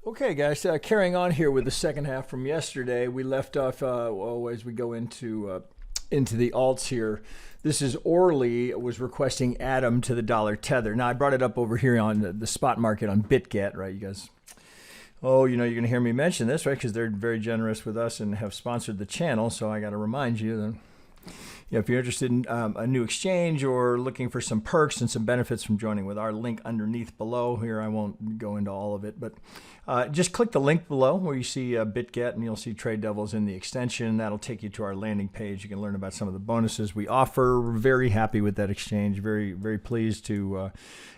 Okay, guys, carrying on here with the second half from yesterday. We left off as we go into the alts here. This is Orly was requesting Atom to the dollar tether. Now, I brought it up over here on the spot market on BitGet, right, you guys? Oh, you know, you're going to hear me mention this, right, because they're very generous with us and have sponsored the channel, so I got to remind you that if you're interested in a new exchange or looking for some perks and some benefits from joining with our link underneath below here, I won't go into all of it, but just click the link below where you see BitGet and you'll see TradeDevils in the extension. That'll take you to our landing page. You can learn about some of the bonuses we offer. We're very happy with that exchange. Very, very pleased to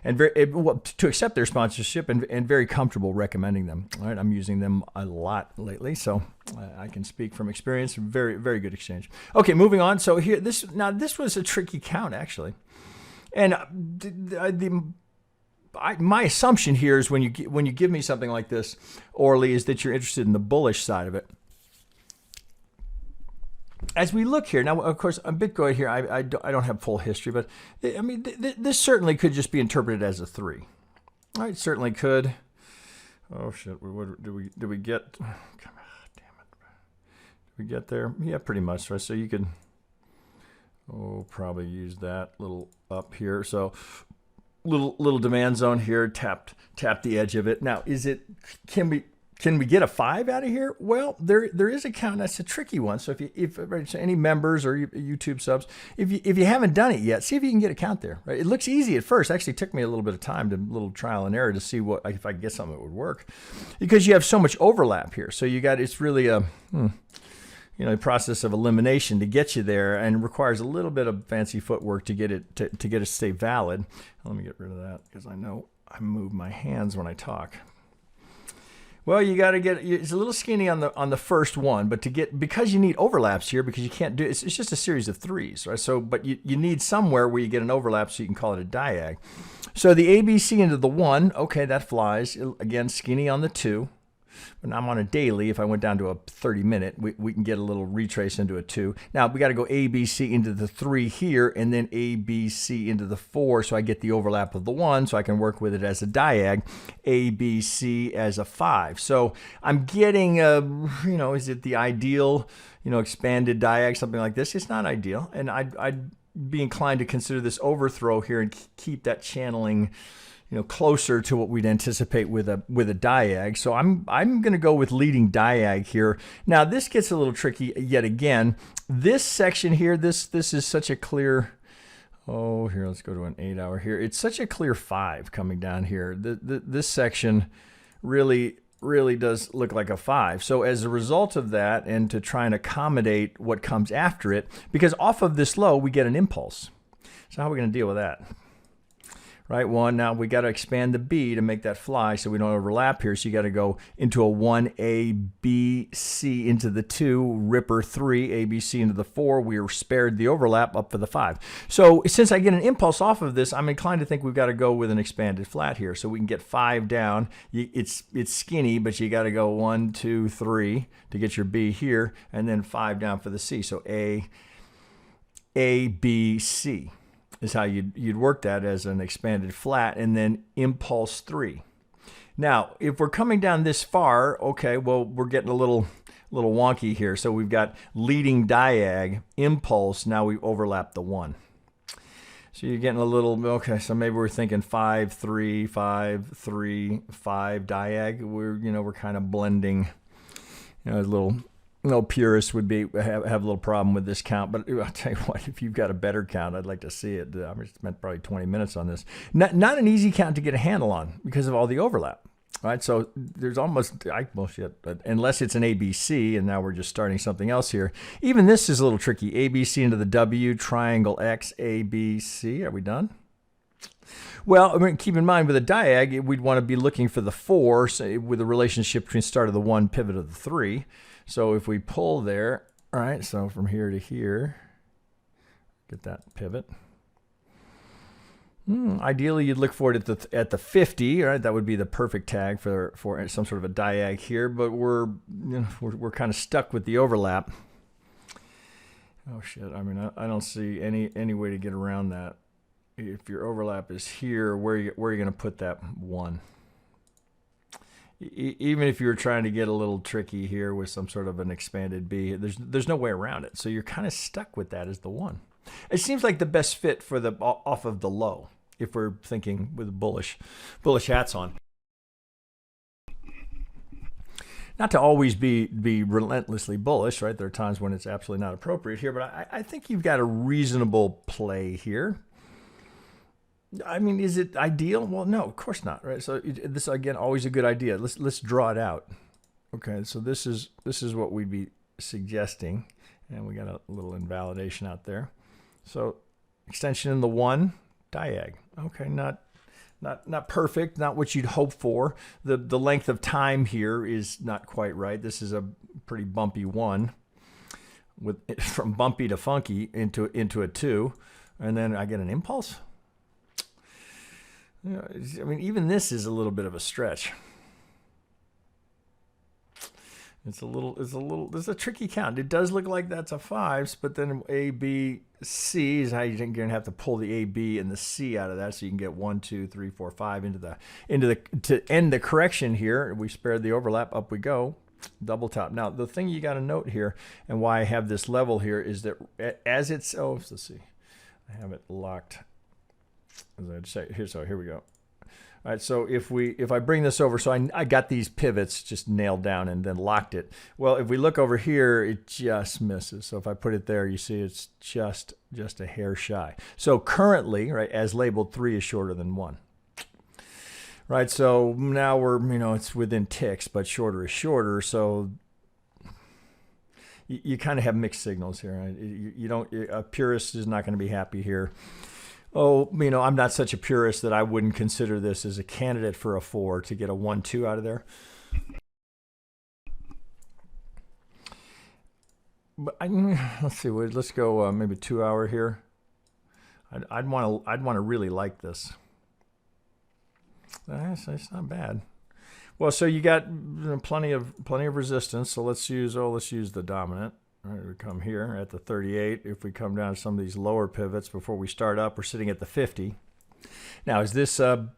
accept their sponsorship and very comfortable recommending them. All right, I'm using them a lot lately, so I can speak from experience. Very, very good exchange. Okay, moving on. So here, this was a tricky count actually, and my assumption here is when you give me something like this, Orly, is that you're interested in the bullish side of it. As we look here now, of course, on Bitcoin here, I don't have full history, but I mean this certainly could just be interpreted as a 3. All right, certainly could. Oh shit! Did we get? Come on, damn it! Did we get there? Yeah, pretty much. Right. So you could. Oh, probably use that little up here. So little demand zone here. Tap the edge of it. Now, can we get a 5 out of here? Well, there is a count. That's a tricky one. So if any members or YouTube subs, if you haven't done it yet, see if you can get a count there. Right? It looks easy at first. Actually, it took me a little bit of time, a little trial and error to see if I could get something that would work, because you have so much overlap here. So it's really a a process of elimination to get you there, and requires a little bit of fancy footwork to get it to stay valid. Let me get rid of that because I know I move my hands when I talk. Well, you got to it's a little skinny on the first one, but because you need overlaps here, because you can't do it's just a series of 3s, right? So, but you need somewhere where you get an overlap so you can call it a diag. So the ABC into the 1, okay, that flies. Again, skinny on the 2. But I'm on a daily. If I went down to a 30-minute, we can get a little retrace into a 2. Now, we got to go ABC into the 3 here, and then ABC into the 4, so I get the overlap of the 1, so I can work with it as a diag, ABC as a 5. So I'm getting, is it the ideal, expanded diag, something like this? It's not ideal, and I'd be inclined to consider this overthrow here and keep that channeling closer to what we'd anticipate with a diag. So I'm going to go with leading diag here. Now this gets a little tricky yet again. This section here, this is such a clear. Oh, here, let's go to an 8-hour here. It's such a clear 5 coming down here. This section really does look like a 5. So as a result of that, and to try and accommodate what comes after it, because off of this low we get an impulse. So how are we going to deal with that? Right, 1. Now we got to expand the B to make that fly so we don't overlap here. So you got to go into a 1A, B, C into the 2, Ripper 3, A, B, C into the 4. We are spared the overlap up for the 5. So since I get an impulse off of this, I'm inclined to think we've got to go with an expanded flat here. So we can get 5 down. It's skinny, but you got to go 1, 2, 3 to get your B here, and then 5 down for the C. So A, B, C. Is how you'd work that as an expanded flat, and then impulse 3. Now, if we're coming down this far, okay, well, we're getting a little wonky here. So we've got leading diag, impulse, now we overlap the 1. So you're getting a little, okay, so maybe we're thinking 5, 3, 5, 3, 5 diag. We're kind of blending, a little. No purists would have a little problem with this count, but I'll tell you what, if you've got a better count, I'd like to see it. I spent probably 20 minutes on this. Not an easy count to get a handle on because of all the overlap, right? So there's almost, unless it's an ABC, and now we're just starting something else here. Even this is a little tricky. ABC into the W, triangle X, ABC. Are we done? Well, keep in mind with a diag, we'd want to be looking for the 4, say, with a relationship between start of the 1, pivot of the 3. So if we pull there, all right, so from here to here, get that pivot. Ideally, you'd look for it at the 50, right? That would be the perfect tag for some sort of a diag here, but we're kind of stuck with the overlap. Oh shit! I mean, I don't see any way to get around that. If your overlap is here, where are you going to put that 1? even if you were trying to get a little tricky here with some sort of an expanded B, there's no way around it. So you're kind of stuck with that as the 1. It seems like the best fit for the off of the low, if we're thinking with bullish hats on. Not to always be relentlessly bullish, right? There are times when it's absolutely not appropriate here, but I think you've got a reasonable play here. I mean, is it ideal? Well, no, of course not, right? So this, again, always a good idea. Let's draw it out. Okay, so this is what we'd be suggesting, and we got a little invalidation out there. So extension in the 1, diag. Okay, not perfect, not what you'd hope for. The length of time here is not quite right. This is a pretty bumpy 1, with from bumpy to funky into a 2, and then I get an impulse. I mean, even this is a little bit of a stretch. There's a tricky count. It does look like that's a 5s, but then A, B, C is how you're going to have to pull the A, B, and the C out of that, so you can get 1, 2, 3, 4, 5 to end the correction here. We spared the overlap. Up we go. Double top. Now, the thing you got to note here, and why I have this level here, is that as it's, let's see, I have it locked. As I'd say here, so here we go. All right, so if I bring this over, so I got these pivots just nailed down and then locked it. Well, if we look over here, it just misses. So if I put it there, you see it's just a hair shy. So currently, right, as labeled, 3 is shorter than 1. Right, so now we're, it's within ticks, but shorter is shorter. So you kind of have mixed signals here. Right? A purist is not going to be happy here. I'm not such a purist that I wouldn't consider this as a candidate for a 4 to get a 1, 2 out of there. But let's see. Let's go maybe 2 hour here. I'd want to really like this. It's not bad. Well, so you got plenty of resistance. So let's use the dominant. All right, we come here at the 38. If we come down to some of these lower pivots before we start up, we're sitting at the 50. Now, is this A,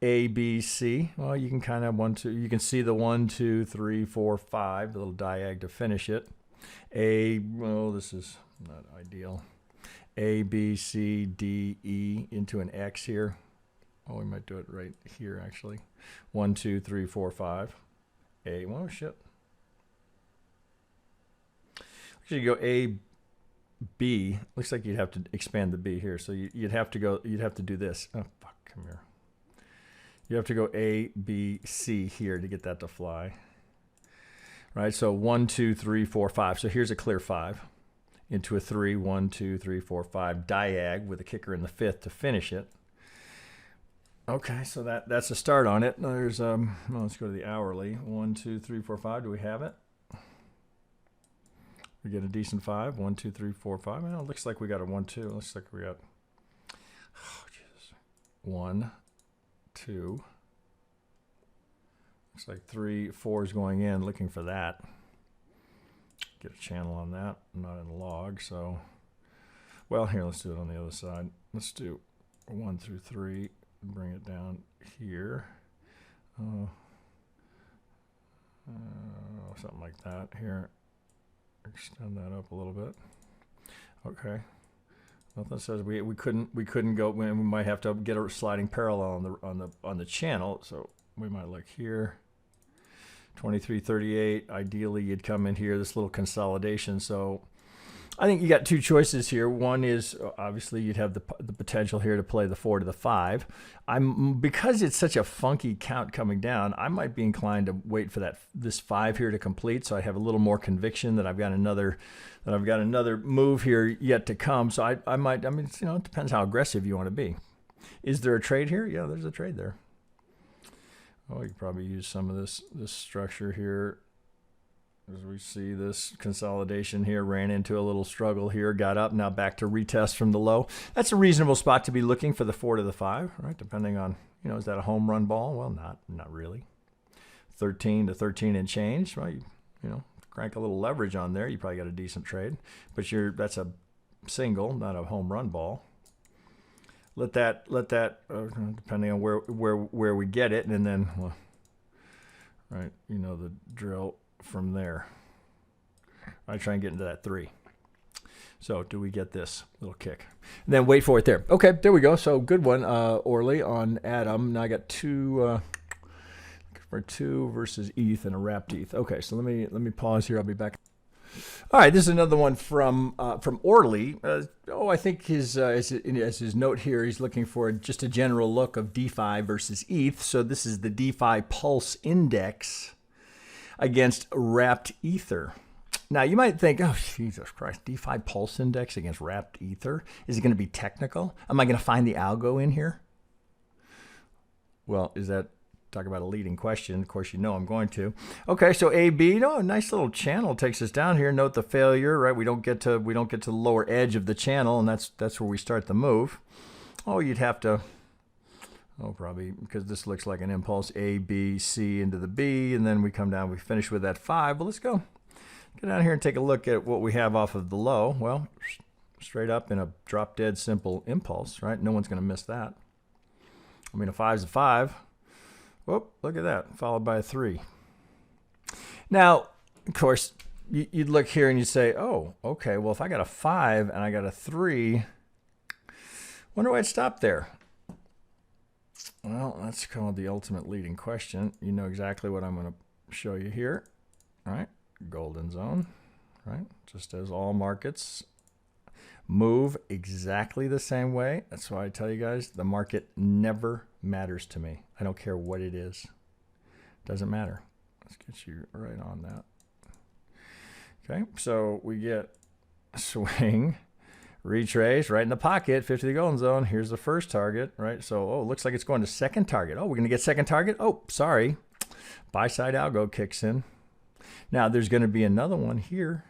B, C? Well, you can kind of you can see the 1, 2, 3, 4, 5, the little diag to finish it. This is not ideal. A, B, C, D, E into an X here. Oh, we might do it right here, actually. 1, 2, 3, 4, 5. A, well, shit. Actually, you go A, B. Looks like you'd have to expand the B here. So you'd have to do this. Oh, fuck, come here. You have to go A, B, C here to get that to fly. Right, so 1, 2, 3, 4, 5. So here's a clear 5 into a 3, 1, 2, 3, 4, 5 diag with a kicker in the 5th to finish it. Okay, so that's a start on it. There's let's go to the hourly. 1, 2, 3, 4, 5. Do we have it? We get a decent 5. 1, 2, 3, 4, 5. Well, it looks like we got a 1, 2. Looks like we got 1, 2. Looks like 3, 4 is going in. Looking for that. Get a channel on that. I'm not in the log, so. Well, here, let's do it on the other side. Let's do 1 through 3. Bring it down here. Something like that here. Extend that up a little bit. Okay. Nothing says we couldn't go. We might have to get a sliding parallel on the channel. So we might look here. 2338. Ideally, you'd come in here. This little consolidation. So I think you got 2 choices here. One is obviously you'd have the potential here to play the 4 to the 5. Because it's such a funky count coming down, I might be inclined to wait for this 5 here to complete, so I have a little more conviction that I've got another move here yet to come. So I might. I mean, it depends how aggressive you want to be. Is there a trade here? Yeah, there's a trade there. Oh, you could probably use some of this structure here. As we see this consolidation here, ran into a little struggle here, got up, now back to retest from the low. That's a reasonable spot to be looking for the 4 to the 5, right? Depending on, is that a home run ball? Well, not really. 13 to 13 and change, right? Crank a little leverage on there, you probably got a decent trade. But that's a single, not a home run ball. Let that depending on where we get it, and then, well, right? You know the drill from there. I try and get into that 3. So do we get this little kick? And then wait for it there. Okay, there we go. So good one, Orly, on Adam. Now I got 2 for 2 versus ETH and a wrapped ETH. Okay, so let me pause here. I'll be back. All right, this is another one from Orly. I think as his note here, he's looking for just a general look of DeFi versus ETH. So this is the DeFi Pulse Index against wrapped Ether. Now, you might think, oh, Jesus Christ, DeFi Pulse Index against wrapped Ether? Is it going to be technical? Am I going to find the algo in here? Well, is that, talk about a leading question. Of course, you know I'm going to. Okay, so AB, nice little channel takes us down here. Note the failure, right? We don't get to the lower edge of the channel, and that's where we start the move. Oh, you'd have to, probably, because this looks like an impulse, A, B, C into the B, and then we come down, we finish with that 5. But let's go. Get down here and take a look at what we have off of the low. Well, straight up in a drop dead simple impulse, right? No one's going to miss that. I mean, a 5 is a 5. Whoop, look at that, followed by a 3. Now, of course, you'd look here and you'd say, oh, okay, well, if I got a 5 and I got a 3, wonder why it stopped there. Well, that's called the ultimate leading question. You know exactly what I'm going to show you here, right? Golden zone, right? Just as all markets move exactly the same way. That's why I tell you guys, the market never matters to me. I don't care what it is. Doesn't matter. Let's get you right on that. Okay, so we get swing, retrace, right in the pocket, 50 the golden zone. Here's the first target, right? So, looks like it's going to second target. Oh, we're going to get second target? Oh, sorry. Buy side algo kicks in. Now, there's going to be another one here,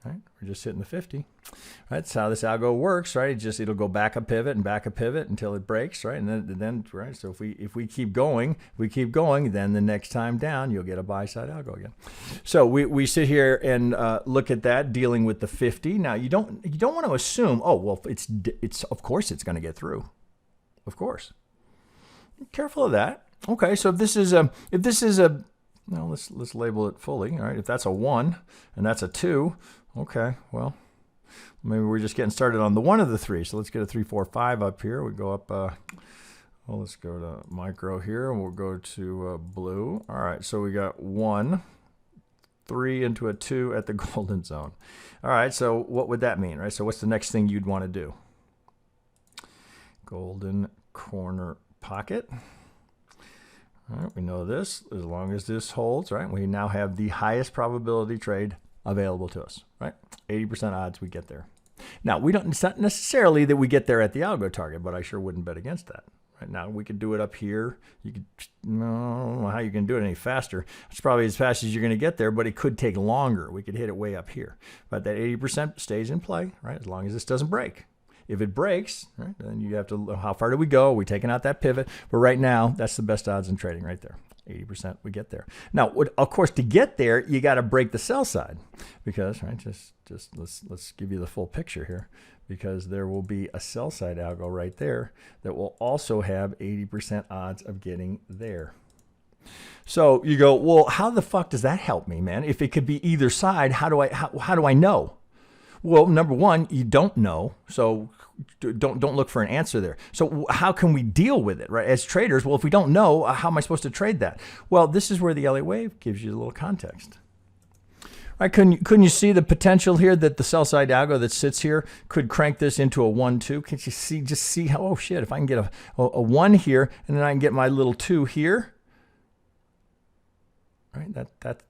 right? We're just hitting the 50. Right? That's how this algo works, right? It'll go back a pivot and back a pivot until it breaks, right? And then right? So if we keep going, then the next time down, you'll get a buy side algo again. So we sit here and look at that, dealing with the 50. Now, you don't want to assume, oh, well, it's of course it's going to get through. Of course. Be careful of that. Okay, so if this is a now let's label it fully. All right, if that's a 1 and that's a 2, okay, well, maybe we're just getting started on the 1 of the 3. So let's get a 3, 4, 5 up here. We go up, let's go to micro here, and we'll go to blue. All right, so we got 1, 3 into a 2 at the golden zone. All right, so what would that mean, right? So what's the next thing you'd want to do? Golden corner pocket. All right, we know this. As long as this holds, right, we now have the highest probability trade available to us, right? 80% odds we get there. Now, it's not necessarily that we get there at the algo target, but I sure wouldn't bet against that. Right now, we could do it up here. I don't know how you can do it any faster. It's probably as fast as you're going to get there, but it could take longer. We could hit it way up here. But that 80% stays in play, right, as long as this doesn't break. If it breaks, right, then you have to, how far do we go? Are we taking out that pivot? But right now, that's the best odds in trading right there. 80% we get there. Now, of course, to get there, you got to break the sell side because, right, just let's give you the full picture here, because there will be a sell side algo right there that will also have 80% odds of getting there. So you go, well, how the fuck does that help me, man? If it could be either side, how do I know? Well, number one, you don't know, so don't look for an answer there. So how can we deal with it, right? As traders, well, if we don't know, how am I supposed to trade that? Well, this is where the Elliott Wave gives you a little context. Right? Couldn't you see the potential here that the sell side algo that sits here could crank this into a 1-2? Can't you just see how, oh shit, if I can get a 1 here and then I can get my little 2 here, right?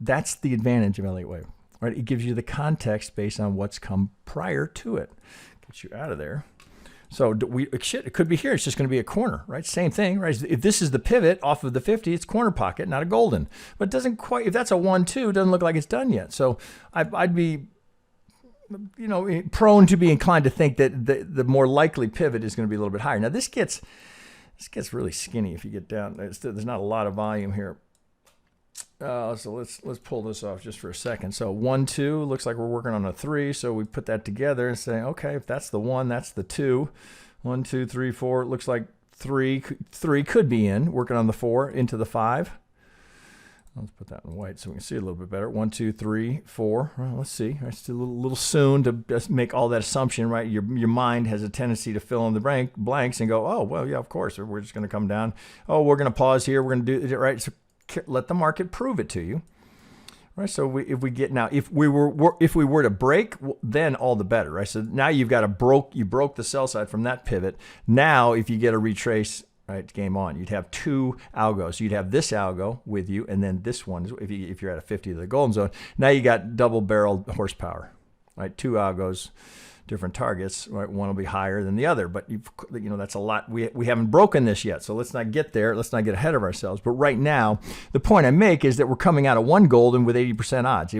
That's the advantage of Elliott Wave. Right, it gives you the context based on what's come prior to it. Gets you out of there. So it could be here. It's just going to be a corner, right? Same thing, right? If this is the pivot off of the 50, it's corner pocket, not a golden. But it doesn't quite, if that's a 1-2, it doesn't look like it's done yet. So I'd be, prone to be inclined to think that the more likely pivot is going to be a little bit higher. Now this gets really skinny if you get down. There's not a lot of volume here. So let's pull this off just for a second. So 1-2 looks like we're working on a 3. So we put that together and say, okay, if that's the 1, that's the 2. 1, 2, 3, 4. It looks like 3 could be in. Working on the 4 into the 5. Let's put that in white so we can see a little bit better. 1, 2, 3, 4. Well, let's see. It's a little soon to just make all that assumption, right? Your mind has a tendency to fill in the blanks and go, oh, well, yeah, of course. We're just going to come down. Oh, we're going to pause here. We're going to do it, right? So let the market prove it to you. Right, so if we were to break, then all the better, right? So now you broke the sell side from that pivot. Now, if you get a retrace, right, game on. You'd have two algos. You'd have this algo with you, and then this one, if you're at a 50 of the golden zone. Now you got double-barreled horsepower, right? Two algos, different targets, right? One will be higher than the other, but that's a lot. We haven't broken this yet, so let's not get there. Let's not get ahead of ourselves. But right now, the point I make is that we're coming out of one golden with 80% odds.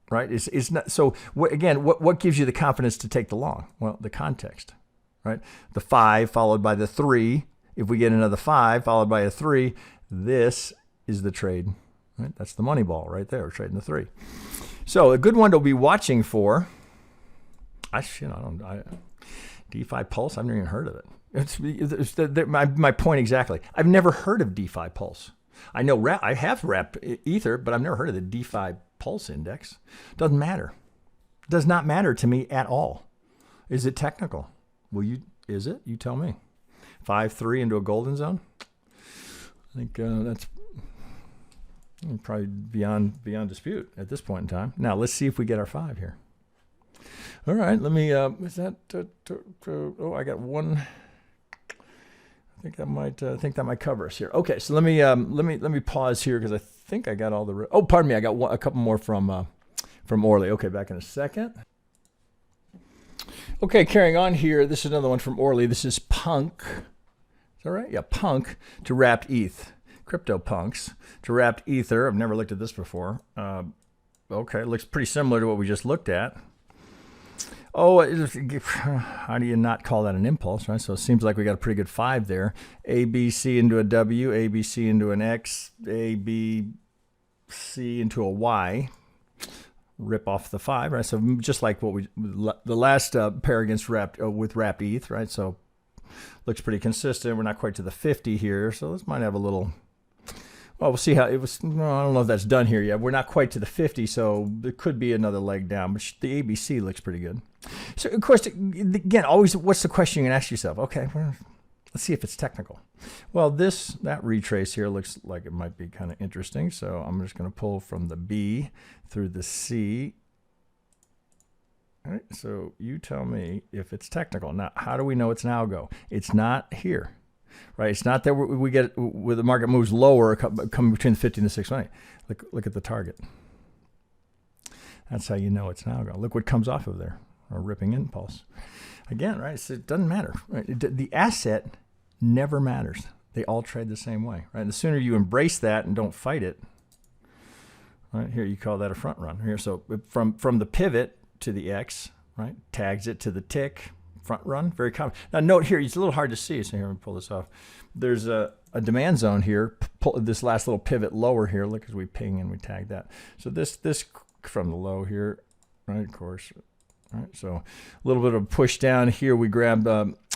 Right? It's not so. What gives you the confidence to take the long? Well, the context, right? The 5 followed by the 3. If we get another 5 followed by a 3, this is the trade. Right? That's the money ball right there. We're trading the 3. So a good one to be watching for. DeFi Pulse. I've never even heard of it. My point exactly. I've never heard of DeFi Pulse. I know I have wrapped Ether, but I've never heard of the DeFi Pulse Index. Doesn't matter. Does not matter to me at all. Is it technical? Is it? You tell me. 5-3 into a golden zone. I think that's probably beyond dispute at this point in time. Now let's see if we get our 5 here. All right, let me. Is that? Oh, I got one. I think that might cover us here. Okay, so let me pause here because I think I got all the. Oh, pardon me, I got a couple more from Orly. Okay, back in a second. Okay, carrying on here. This is another one from Orly. This is Punk. Is that right? Yeah, Punk to wrapped ETH. Crypto punks to wrapped Ether. I've never looked at this before. Okay, it looks pretty similar to what we just looked at. Oh, how do you not call that an impulse, right? So it seems like we got a pretty good 5 there. ABC into a W, ABC into an X, ABC into a Y. Rip off the 5, right? So just like what the last pair against wrapped ETH, right? So looks pretty consistent. We're not quite to the 50 here, so this might have a little. Well, we'll see how it was. No, I don't know if that's done here yet. We're not quite to the 50, so there could be another leg down. But the ABC looks pretty good. So, of course, again, always, what's the question you can ask yourself? Okay, well, let's see if it's technical. Well, that retrace here looks like it might be kind of interesting. So I'm just going to pull from the B through the C. All right, so you tell me if it's technical. Now, how do we know it's an algo? It's not here. Right, it's not that we get where the market moves lower, coming between the 50 and the 620. Look at the target. That's how you know it's an algo. Look what comes off of there, a ripping impulse. Again, right? So it doesn't matter. Right? The asset never matters. They all trade the same way. Right? And the sooner you embrace that and don't fight it, right here you call that a front run. Here, so from the pivot to the X, right? Tags it to the tick. Front run, very common. Now note here, it's a little hard to see, so here, let me pull this off. There's a demand zone here, pull this last little pivot lower here, look as we ping and we tag that. So this from the low here, right, of course. Right, so a little bit of a push down here, we grab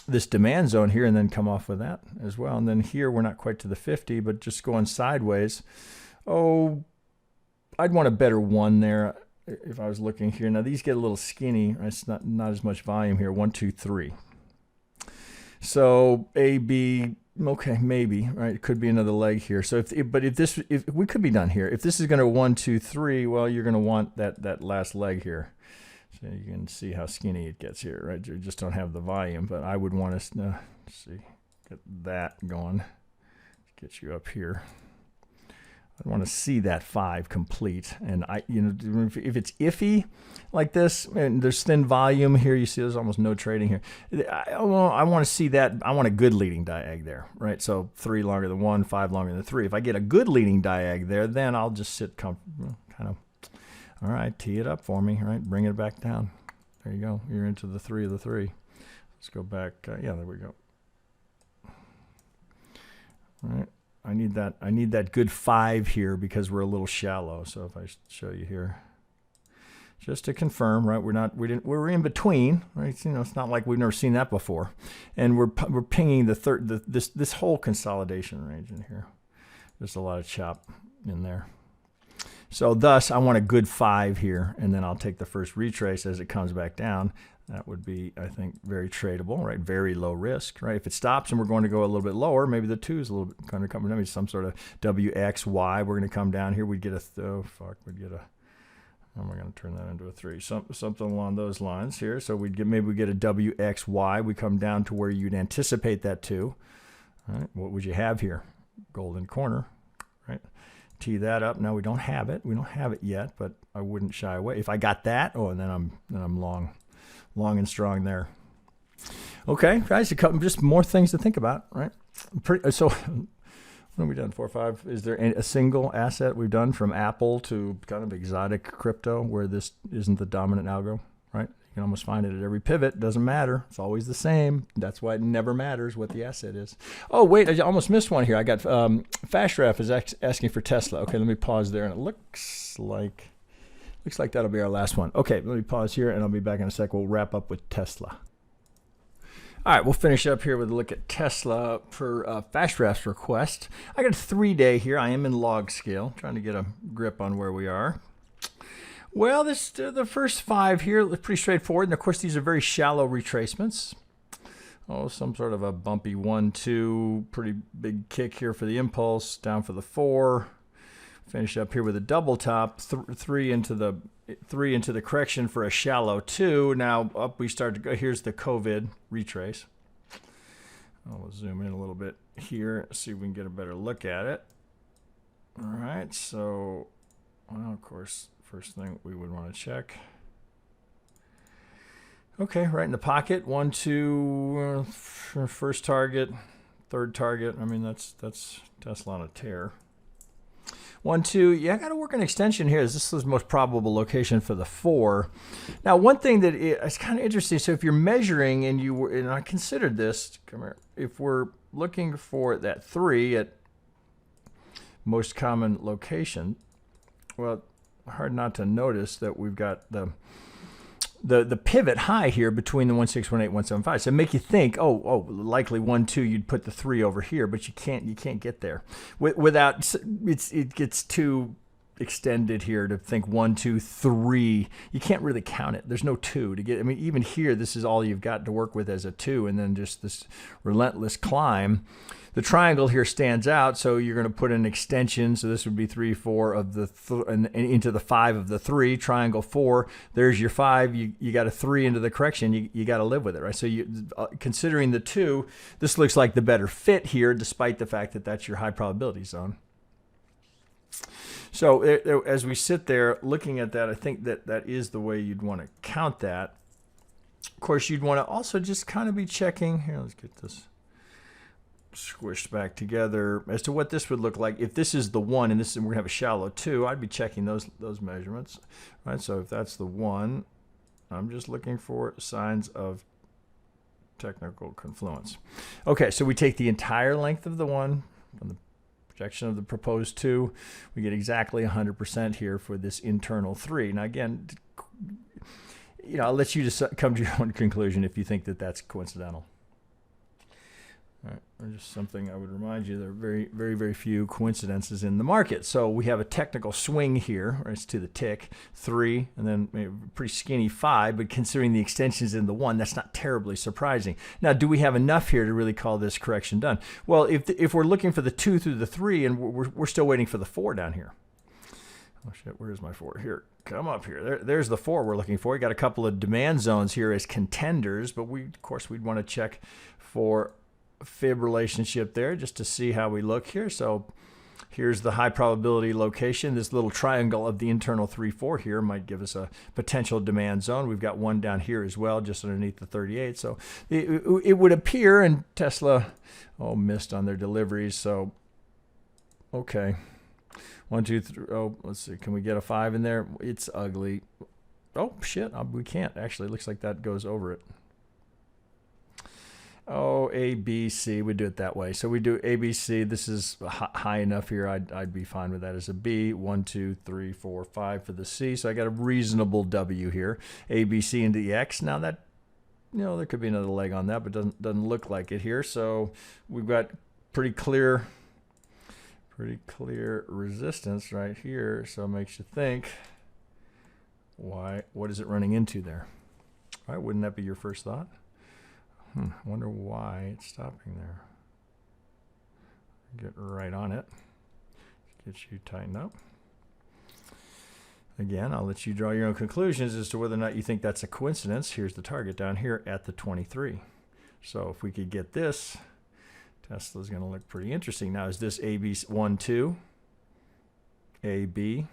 this demand zone here and then come off with that as well. And then here, we're not quite to the 50, but just going sideways. Oh, I'd want a better 1 there. If I was looking here, now these get a little skinny. Right? It's not as much volume here. 1, 2, 3. So A, B, okay, maybe right. It could be another leg here. So if we could be done here. If this is going to 1, 2, 3, well, you're going to want that last leg here. So you can see how skinny it gets here, right? You just don't have the volume. But I would want us to see, get that going. Get you up here. I want to see that 5 complete, and if it's iffy like this, and there's thin volume here, you see there's almost no trading here. I want to see that. I want a good leading diag there, right? So 3 longer than 1, 5 longer than 3. If I get a good leading diag there, then I'll just sit kind of. All right, tee it up for me, right? Bring it back down. There you go. You're into the 3 of the 3. Let's go back. Yeah, there we go. All right. I need that good 5 here because we're a little shallow. So if I show you here, just to confirm, right? We're in between, right? It's not like we've never seen that before, and we're pinging this whole consolidation range in here. There's a lot of chop in there. So thus, I want a good 5 here, and then I'll take the first retrace as it comes back down. That would be, I think, very tradable, right? Very low risk, right? If it stops and we're going to go a little bit lower, maybe the 2 is a little bit going to come, maybe some sort of WXY. We're going to come down here. We'd get a, we'd get a, how am I going to turn that into a 3? Something along those lines here. So we'd get, maybe we get a WXY. We come down to where you'd anticipate that 2. All right, what would you have here? Golden corner, right? Tee that up. Now we don't have it. We don't have it yet, but I wouldn't shy away. If I got that, oh, and then I'm long and strong there. Okay, guys, just more things to think about, right? So what have we done? 4 or 5. Is there a single asset we've done from Apple to kind of exotic crypto where this isn't the dominant algo, right? You can almost find it at every pivot. Doesn't matter. It's always the same. That's why it never matters what the asset is. Oh, wait, I almost missed one here. I got FastRef is asking for Tesla. Okay, let me pause there. And it looks like that'll be our last one. Okay, let me pause here, and I'll be back in a sec. We'll wrap up with Tesla. All right, we'll finish up here with a look at Tesla per FastRef's request. I got a 3-day here. I am in log scale, trying to get a grip on where we are. Well, the first 5 here look pretty straightforward. And, of course, these are very shallow retracements. Oh, some sort of a bumpy 1, 2, pretty big kick here for the impulse, down for the 4. Finish up here with a double top, 3 into the correction for a shallow 2. Now up we start to go. Here's the COVID retrace. We'll zoom in a little bit here, see if we can get a better look at it. All right, so, well, of course, first thing we would want to check. Okay, right in the pocket. 1, 2, first target, third target. I mean, that's Tesla on a tear. 1, 2, yeah, I got to work an extension here. This is the most probable location for the 4. Now, one thing that is kind of interesting, so if you're measuring and I considered this, come here, if we're looking for that 3 at most common location, well, hard not to notice that we've got the pivot high here between the 1.618, 1.75. So make you think, oh, likely 1, 2, you'd put the 3 over here, but you can't get there without it gets too extended here to think 1, 2, 3. You can't really count it. There's no 2 to get. I mean, even here, this is all you've got to work with as a 2, and then just this relentless climb. The triangle here stands out, so you're going to put an extension. So this would be 3, 4 of the and into the 5 of the 3. Triangle 4. There's your 5. You got a 3 into the correction. You got to live with it, right? So considering the 2, this looks like the better fit here, despite the fact that that's your high probability zone. So as we sit there looking at that, I think that is the way you'd want to count that. Of course, you'd want to also just kind of be checking. Here, let's get this squished back together as to what this would look like if this is the 1 and we're gonna have a shallow 2. I'd be checking those measurements, right? So if that's the 1, I'm just looking for signs of technical confluence. Okay, so we take the entire length of the 1 from the projection of the proposed 2. We get exactly 100% here for this internal 3. Now again, I'll let you just come to your own conclusion if you think that that's coincidental. All right, or just something I would remind you, there are very, very, very few coincidences in the market. So we have a technical swing here, or it's to the tick, 3, and then maybe a pretty skinny 5, but considering the extensions in the 1, that's not terribly surprising. Now, do we have enough here to really call this correction done? Well, if we're looking for the 2 through the 3, and we're still waiting for the 4 down here. Oh, shit, where's my 4? Here, come up here. There's the 4 we're looking for. We got a couple of demand zones here as contenders, but of course, we'd want to check for fib relationship there just to see how we look here. So here's the high probability location. This little triangle of the internal 3, 4 here might give us a potential demand zone. We've got one down here as well, just underneath the 38. So it would appear, and Tesla, missed on their deliveries. So, okay. 1, 2, 3. Oh, let's see. Can we get a 5 in there? It's ugly. Oh, shit. We can't. Actually, it looks like that goes over it. Oh, A, B, C. We do it that way. So we do A, B, C. This is high enough here. I'd be fine with that as a B. 1, 2, 3, 4, 5 for the C. So I got a reasonable W here. A, B, C into the X. Now that, there could be another leg on that, but doesn't look like it here. So we've got pretty clear Pretty clear resistance right here, so it makes you think, what is it running into there? All right, wouldn't that be your first thought? I wonder why it's stopping there. Get right on it. Get you tightened up. Again, I'll let you draw your own conclusions as to whether or not you think that's a coincidence. Here's the target down here at the 23. So if we could get this, Tesla's going to look pretty interesting. Now, is this AB 1, 2? AB?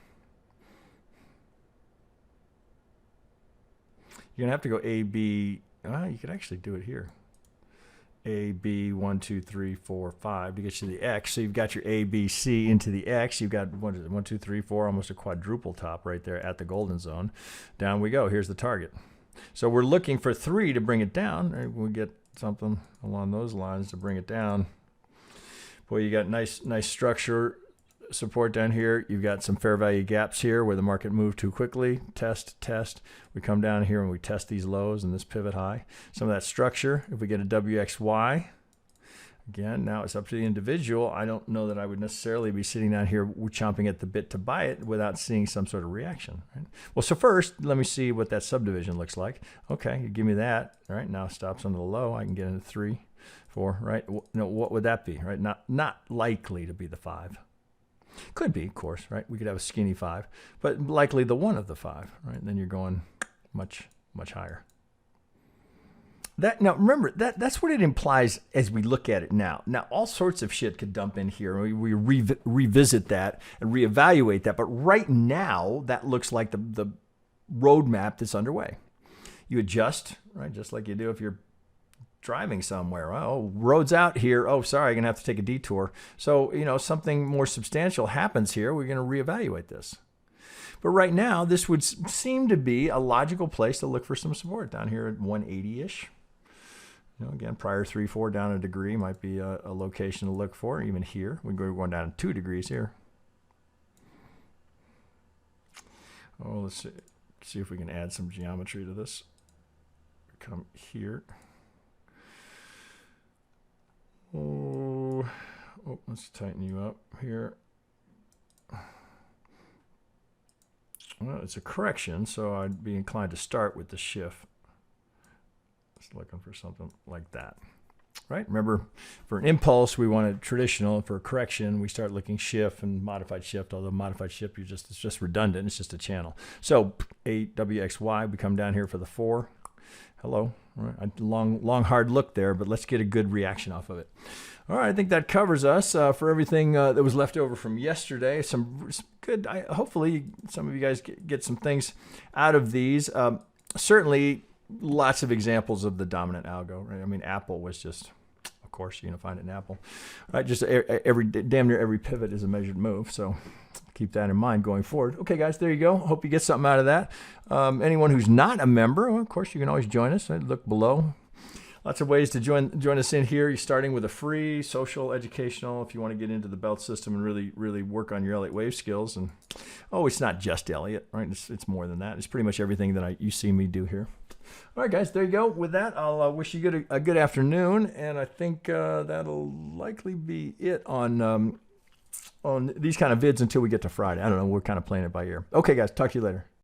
You're going to have to go AB. You could actually do it here. A, B, 1, 2, 3, 4, 5 to get you the X. So you've got your A, B, C into the X. You've got 1, 2, 3, 4, almost a quadruple top right there at the golden zone. Down we go. Here's the target. So we're looking for 3 to bring it down. We'll get something along those lines to bring it down. Boy, you got nice structure support down here. You've got some fair value gaps here where the market moved too quickly. Test. We come down here and we test these lows and this pivot high. Some of that structure, if we get a WXY, again, now it's up to the individual. I don't know that I would necessarily be sitting down here chomping at the bit to buy it without seeing some sort of reaction. Right? Well, so first, let me see what that subdivision looks like. Okay, you give me that. All right, now it stops under the low. I can get into 3, 4, right? No, what would that be, right? Not likely to be the 5. Could be, of course, right? We could have a skinny 5, but likely the 1 of the 5, right? Then you're going much higher. Now remember that's what it implies as we look at it now. Now all sorts of shit could dump in here. We revisit that and reevaluate that, but right now that looks like the roadmap that's underway. You adjust, right? Just like you do if you're driving somewhere. Oh, road's out here. Oh, sorry, I'm going to have to take a detour. So, something more substantial happens here. We're going to reevaluate this. But right now, this would seem to be a logical place to look for some support down here at 180-ish. Again, prior 3, 4 down a degree might be a location to look for. Even here, we're going down 2 degrees here. Oh, let's see if we can add some geometry to this. Come here. Oh, let's tighten you up here. Well, it's a correction, so I'd be inclined to start with the shift. Just looking for something like that, right? Remember, for an impulse, we want a traditional. For a correction, we start looking shift and modified shift, although modified shift, it's just redundant. It's just a channel. So AWXY, we come down here for the 4. Hello. All right. A long, hard look there, but let's get a good reaction off of it. All right, I think that covers us for everything that was left over from yesterday. Some good, hopefully some of you guys get some things out of these. Certainly lots of examples of the dominant algo, right? I mean, Apple was just, of course, you're going to find it in Apple. Right? Just damn near every pivot is a measured move, so keep that in mind going forward. Okay, guys, there you go. Hope you get something out of that. Anyone who's not a member, well, of course, you can always join us. Look below. Lots of ways to join us in here. You're starting with a free social, educational, if you want to get into the belt system and really work on your Elliott Wave skills. And it's not just Elliott, right? It's more than that. It's pretty much everything that you see me do here. All right, guys, there you go. With that, I'll wish you a good afternoon, and I think that'll likely be it on these kind of vids until we get to Friday. I don't know. We're kind of playing it by ear. Okay, guys, talk to you later.